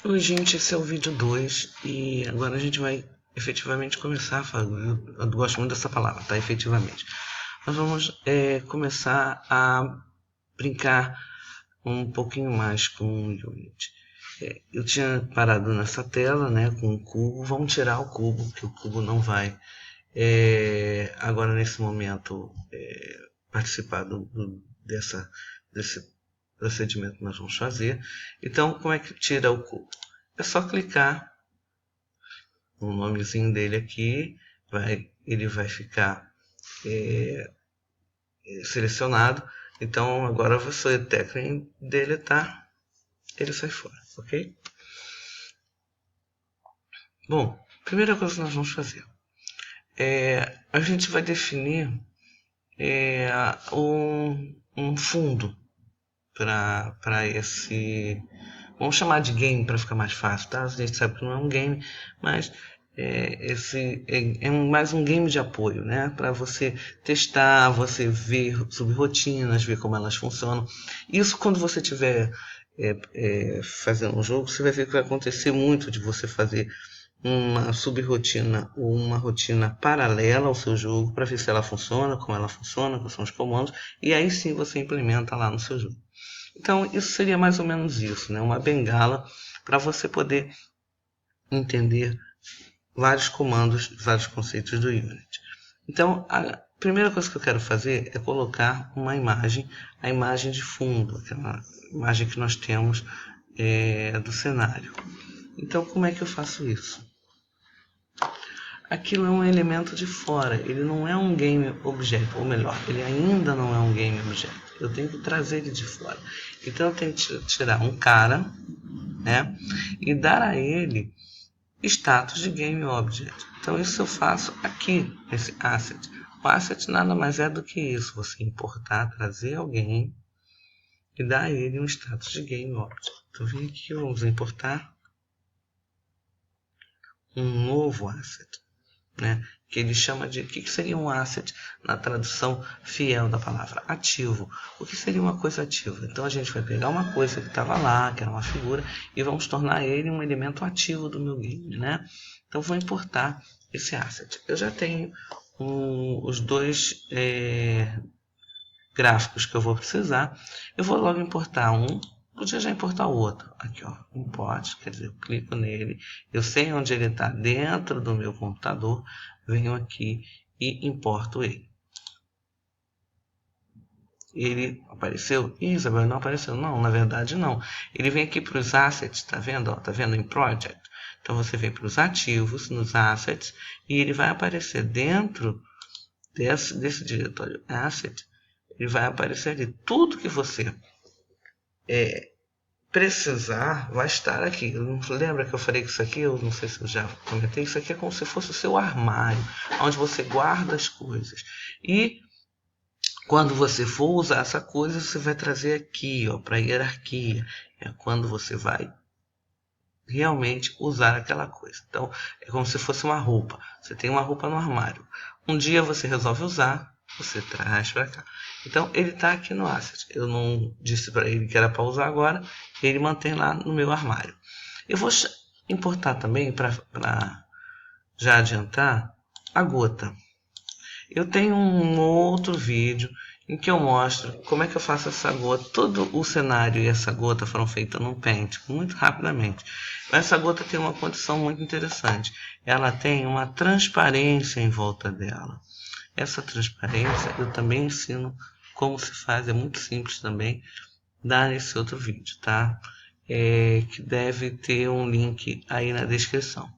Oi, gente, esse é o vídeo 2 e agora a gente vai efetivamente começar a falar. Eu gosto muito dessa palavra, tá? Efetivamente. Nós vamos começar a brincar um pouquinho mais com o Unity. Eu tinha parado nessa tela, né, com o cubo. Vamos tirar o cubo, que o cubo não vai agora nesse momento participar desse procedimento que nós vamos fazer. Então, como é que tira o cubo? É só clicar no nomezinho dele aqui, ele vai ficar selecionado. Então agora você tecla em deletar, ele sai fora, ok? Bom, primeira coisa que nós vamos fazer a gente vai definir um fundo para esse. Vamos chamar de game para ficar mais fácil, tá? A gente sabe que não é um game, mas esse é mais um game de apoio, né? Para você testar, você ver sobre rotinas, ver como elas funcionam. Isso quando você estiver fazendo um jogo, você vai ver que vai acontecer muito de você fazer uma subrotina ou uma rotina paralela ao seu jogo para ver se ela funciona, quais são os comandos, e aí sim você implementa lá no seu jogo. Então, isso seria mais ou menos isso, né? Uma bengala para você poder entender vários comandos, vários conceitos do Unity. Então, a primeira coisa que eu quero fazer é colocar uma imagem, a imagem de fundo, aquela imagem que nós temos do cenário. Então, como é que eu faço isso? Aquilo é um elemento de fora, ele não é um game object, ou melhor, ele ainda não é um game object. Eu tenho que trazer ele de fora. Então eu tenho que tirar um cara, né, e dar a ele status de game object. Então isso eu faço aqui, nesse asset. O asset nada mais é do que isso, você importar, trazer alguém e dar a ele um status de game object. Então vem aqui, vamos importar um novo asset, né? Que ele chama de... O que seria um asset na tradução fiel da palavra? Ativo. O que seria uma coisa ativa? Então a gente vai pegar uma coisa que estava lá, que era uma figura, e vamos tornar ele um elemento ativo do meu game, né? Então vou importar esse asset. Eu já tenho os dois gráficos que eu vou precisar. Eu vou logo importar um. Podia já importar o outro. Aqui, ó, import, quer dizer, eu clico nele, eu sei onde ele está dentro do meu computador, venho aqui e importo ele. Ele apareceu? Ih, Isabel, não apareceu. Não, na verdade não. Ele vem aqui para os assets, tá vendo? Ó, tá vendo em project? Então você vem para os ativos, nos assets, e ele vai aparecer dentro desse diretório asset. Ele vai aparecer ali. Tudo que você precisar vai estar aqui. Lembra que eu falei que isso aqui, eu não sei se eu já comentei, isso aqui é como se fosse o seu armário, onde você guarda as coisas. E quando você for usar essa coisa, você vai trazer aqui, ó, para a hierarquia. É quando você vai realmente usar aquela coisa. Então, é como se fosse uma roupa. Você tem uma roupa no armário. Um dia você resolve usar, você traz para cá. Então, ele está aqui no asset. Eu não disse para ele que era para usar agora, ele mantém lá no meu armário. Eu vou importar também, para já adiantar, a gota. Eu tenho um outro vídeo em que eu mostro como é que eu faço essa gota. Todo o cenário e essa gota foram feitas no Paint, muito rapidamente. Mas essa gota tem uma condição muito interessante. Ela tem uma transparência em volta dela. Essa transparência eu também ensino como se faz, é muito simples também, dá nesse outro vídeo, tá? Que deve ter um link aí na descrição.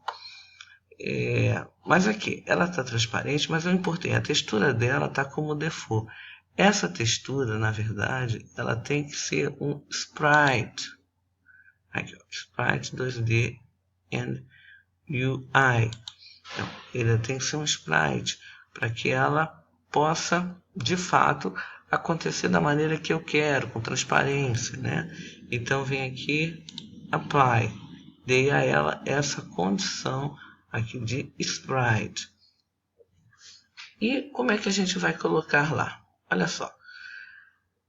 Mas aqui, ela está transparente, mas eu importei. A textura dela está como default. Essa textura, na verdade, ela tem que ser um sprite. Aqui, ó, sprite 2D and UI. Então, ele tem que ser um sprite para que ela possa, de fato, acontecer da maneira que eu quero, com transparência, né? Então, vem aqui, apply. Dei a ela essa condição aqui de sprite. E como é que a gente vai colocar lá? Olha só.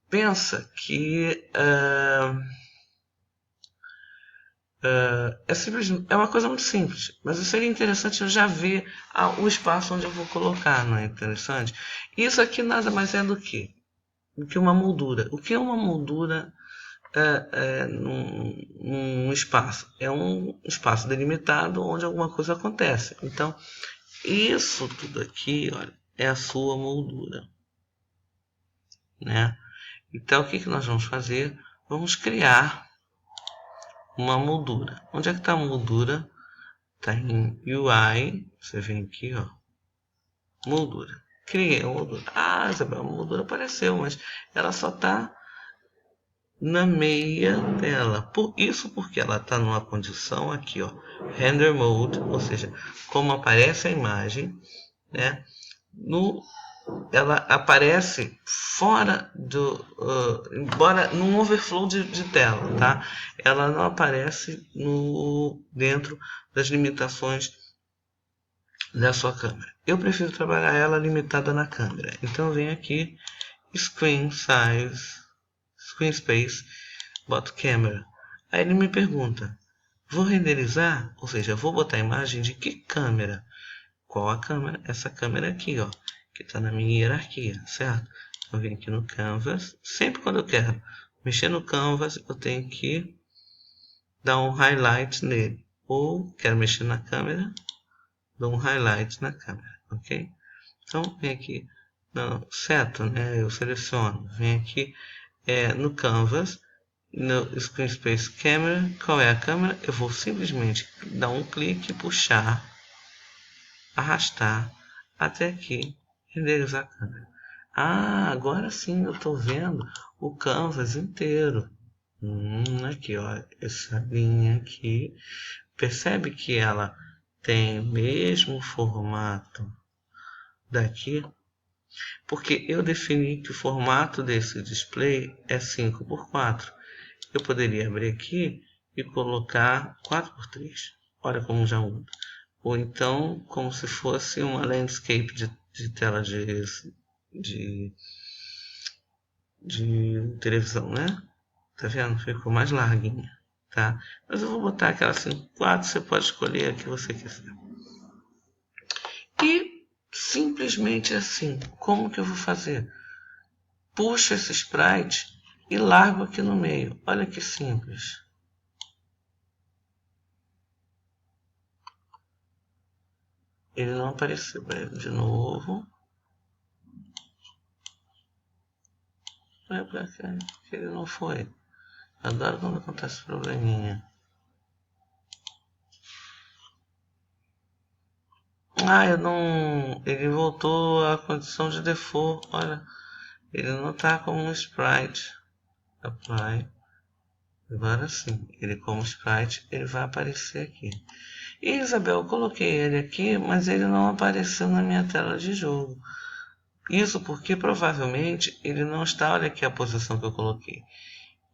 Pensa que é uma coisa muito simples, mas seria interessante eu já ver o espaço onde eu vou colocar, não é interessante? Isso aqui nada mais é do que uma moldura. O que é uma moldura num espaço? É um espaço delimitado onde alguma coisa acontece. Então, isso tudo aqui, olha, é a sua moldura, né? Então, o que nós vamos fazer? Vamos criar uma moldura. Onde é que está a moldura? Está em UI. Você vem aqui, ó. Moldura. Criei a moldura. Ah, Isabel, a moldura apareceu, mas ela só está na meia dela. Por isso, porque ela está numa condição aqui, ó, Render Mode, ou seja, como aparece a imagem, né? Ela aparece fora embora num overflow de tela, tá? Ela não aparece dentro das limitações da sua câmera. Eu prefiro trabalhar ela limitada na câmera. Então eu venho aqui, Screen Size, Screen Space, boto Camera. Aí ele me pergunta, vou renderizar? Ou seja, vou botar a imagem de que câmera? Qual a câmera? Essa câmera aqui, ó, que está na minha hierarquia, certo? Eu venho aqui no Canvas. Sempre quando eu quero mexer no Canvas, eu tenho que dar um highlight nele. Ou quero mexer na câmera, dou um highlight na câmera, ok? Então, vem aqui no seto, né? Eu seleciono, vem aqui no Canvas, no Screen Space Camera. Qual é a câmera? Eu vou simplesmente dar um clique, puxar, arrastar até aqui, renderizar a câmera. Ah, agora sim eu estou vendo o Canvas inteiro. Aqui, ó, essa linha aqui. Percebe que ela tem o mesmo formato daqui? Porque eu defini que o formato desse display é 5x4. Eu poderia abrir aqui e colocar 4x3. Olha como já muda. Ou então, como se fosse uma landscape de tela de televisão, né? Tá vendo? Ficou mais larguinha, tá? Mas eu vou botar aquela 5x4, você pode escolher a que você quiser. E simplesmente assim, como que eu vou fazer? Puxo esse sprite e largo aqui no meio. Olha que simples. Ele não apareceu. De novo. Pra cá, que ele não foi. Adoro quando acontece probleminha. Eu não... Ele voltou à condição de default. Olha, ele não está como um sprite. Apply. Agora sim, ele como sprite, ele vai aparecer aqui. E Isabel, eu coloquei ele aqui, mas ele não apareceu na minha tela de jogo. Isso porque provavelmente ele não está, olha aqui a posição que eu coloquei.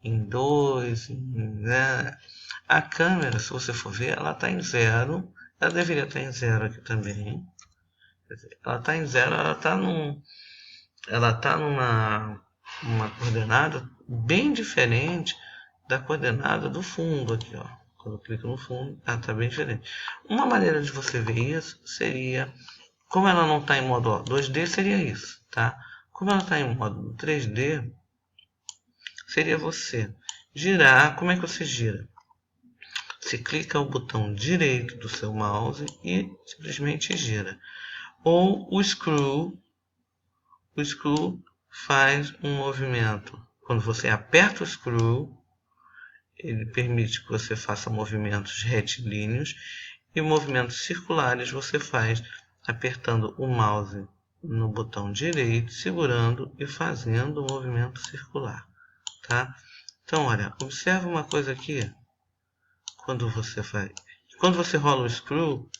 Em 2, né? A câmera, se você for ver, ela está em 0. Ela deveria estar em 0 aqui também. Ela está em 0, ela está numa coordenada bem diferente da coordenada do fundo aqui, ó. Quando eu clico no fundo, ela está bem diferente. Uma maneira de você ver isso seria, como ela não está em modo 2D, seria isso, tá? Como ela está em modo 3D, seria você girar. Como é que você gira? Você clica o botão direito do seu mouse e simplesmente gira. Ou o screw faz um movimento. Quando você aperta o screw, ele permite que você faça movimentos retilíneos e movimentos circulares você faz apertando o mouse no botão direito, segurando e fazendo o movimento circular, tá? Então, olha, observa uma coisa aqui. Quando você rola o screw,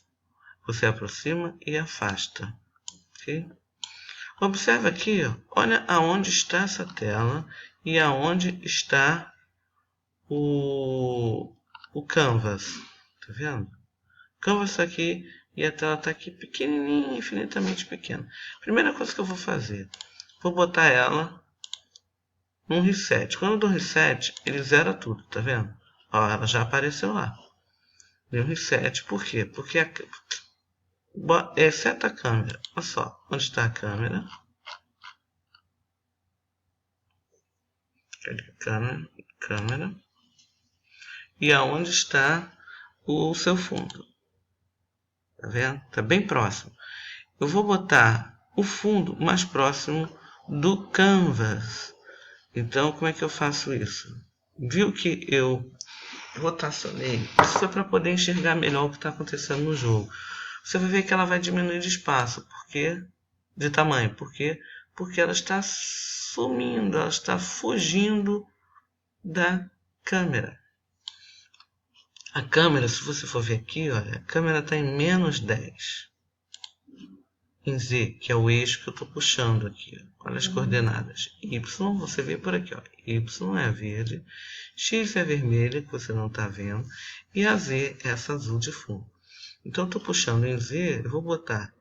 você aproxima e afasta, ok? Observe aqui, olha aonde está essa tela e aonde está o Canvas, tá vendo? O Canvas está aqui e a tela está aqui pequenininha, infinitamente pequena. Primeira coisa que eu vou fazer, vou botar ela num reset. Quando eu dou reset, ele zera tudo, tá vendo? Ó, ela já apareceu lá. Deu reset, por quê? Porque seta a câmera. Olha só, onde está a câmera? Câmera. E aonde está o seu fundo? Tá vendo? Tá bem próximo. Eu vou botar o fundo mais próximo do canvas. Então, como é que eu faço isso? Viu que eu rotacionei? Isso é para poder enxergar melhor o que está acontecendo no jogo. Você vai ver que ela vai diminuir de espaço, de tamanho. Por quê? Porque ela está sumindo, ela está fugindo da câmera. A câmera, se você for ver aqui, olha, a câmera está em menos 10. Em Z, que é o eixo que eu estou puxando aqui. Olha as coordenadas. Y, você vê por aqui. Ó. Y é verde, X é vermelha, que você não está vendo, e a Z é essa azul de fundo. Então, eu estou puxando em Z, eu vou botar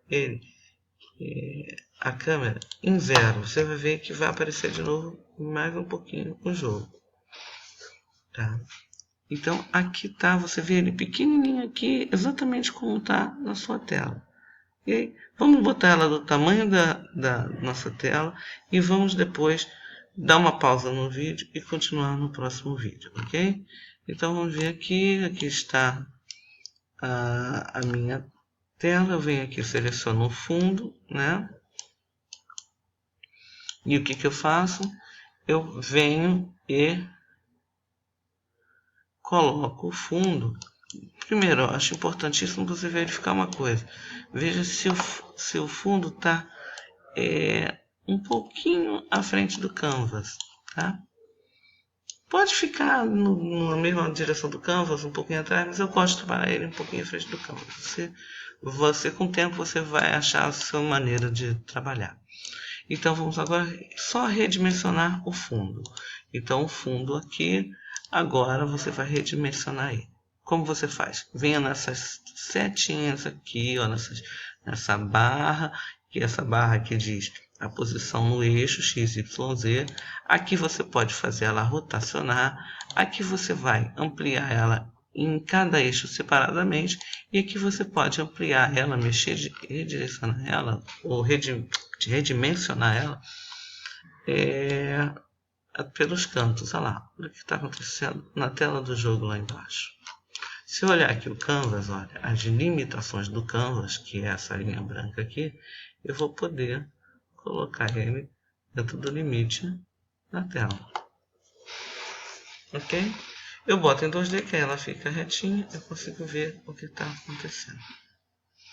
a câmera em 0. Você vai ver que vai aparecer de novo mais um pouquinho o jogo. Tá? Então, aqui tá, você vê ele pequenininho aqui, exatamente como está na sua tela. E aí, vamos botar ela do tamanho da nossa tela e vamos depois dar uma pausa no vídeo e continuar no próximo vídeo, ok? Então, vamos ver aqui, aqui está a minha tela, eu venho aqui, seleciono o fundo, né? E o que que eu faço? Eu venho e coloco o fundo. Primeiro, eu acho importantíssimo você verificar uma coisa. Veja se o fundo está um pouquinho à frente do canvas, tá? Pode ficar na mesma direção do canvas, um pouquinho atrás, mas eu gosto de trabalhar ele um pouquinho à frente do canvas. Você com o tempo, você vai achar a sua maneira de trabalhar. Então, vamos agora só redimensionar o fundo. Então, o fundo aqui, agora você vai redimensionar ele. Como você faz? Venha nessas setinhas aqui, ó, nessa barra, que essa barra aqui diz a posição no eixo X, Y, Z. Aqui você pode fazer ela rotacionar. Aqui você vai ampliar ela em cada eixo separadamente. E aqui você pode ampliar ela, redirecionar ela, ou redimensionar ela pelos cantos. Olha lá, olha o que está acontecendo na tela do jogo lá embaixo. Se eu olhar aqui o canvas, olha, as limitações do canvas, que é essa linha branca aqui, eu vou poder colocar ele dentro do limite da tela. Ok? Eu boto em 2D, que aí ela fica retinha, eu consigo ver o que está acontecendo.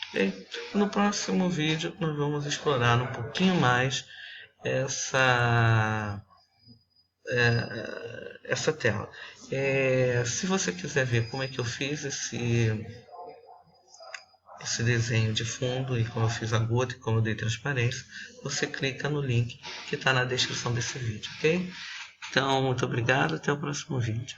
Okay? No próximo vídeo, nós vamos explorar um pouquinho mais essa tela. Se você quiser ver como é que eu fiz esse desenho de fundo e como eu fiz a gota e como eu dei transparência, você clica no link que está na descrição desse vídeo, ok? Então, muito obrigado, até o próximo vídeo.